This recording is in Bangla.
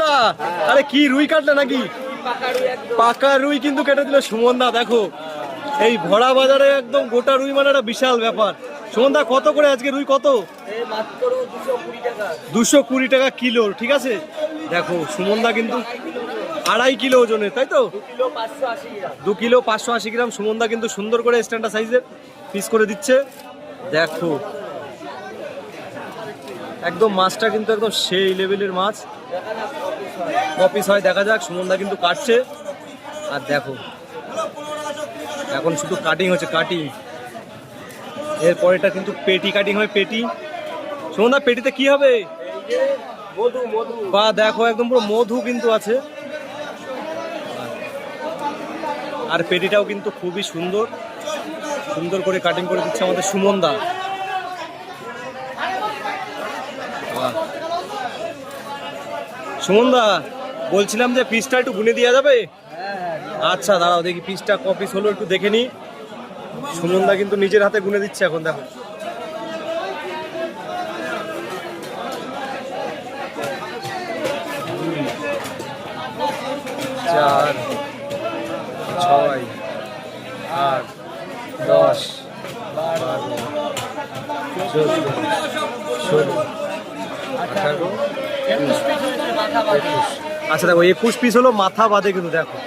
না আরে কি রুই কাটলে নাকি? পাকা রুই কিন্তু কেটে দিল সুমন দা। দেখো এই ভরা বাজারে একদম গোটা রুই মানে একটা বিশাল ব্যাপার। সুমন দা কত করে আজকে রুই? কত? 220 টাকা কিলো। ঠিক আছে, দেখো সুমন দা কিন্তু 2.5 কিলো ওজনের, তাই তো? 2 কিলো 580 গ্রাম সুমন দা কিন্তু সুন্দর করে স্ট্যান্ডার্ড সাইজের পিস করে দিচ্ছে। দেখো একদম মাছটা কিন্তু একদম সেই লেভেলের মাছ। কপিস হয় দেখা যাক। সুমন দা কিন্তু কাটছে। আর দেখো এখন শুধু কাটিং হচ্ছে, কাটিং। এরপরেটা কিন্তু পেটি কাটিং হয়, পেটি। সুমন দা পেটিতে কি হবে? বা দেখো একদম পুরো মধু কিন্তু আছে। আর পেটিটাও কিন্তু খুবই সুন্দর সুন্দর করে কাটিং করে দিচ্ছে আমাদের সুমন দা। সুমন দা বলছিলাম যে পিসটা একটু গুনে দেওয়া যাবে? আচ্ছা দাঁড়াও দেখি পিসটা ক পিস হলো একটু দেখে নি। সুমন দা কিন্তু নিজের হাতে গুনে দিচ্ছে এখন। দেখো 4 6 8 10 12 14 16 18 20। আচ্ছা দেখো 21 পিস হলো মাথা বাদে কিন্তু। দেখো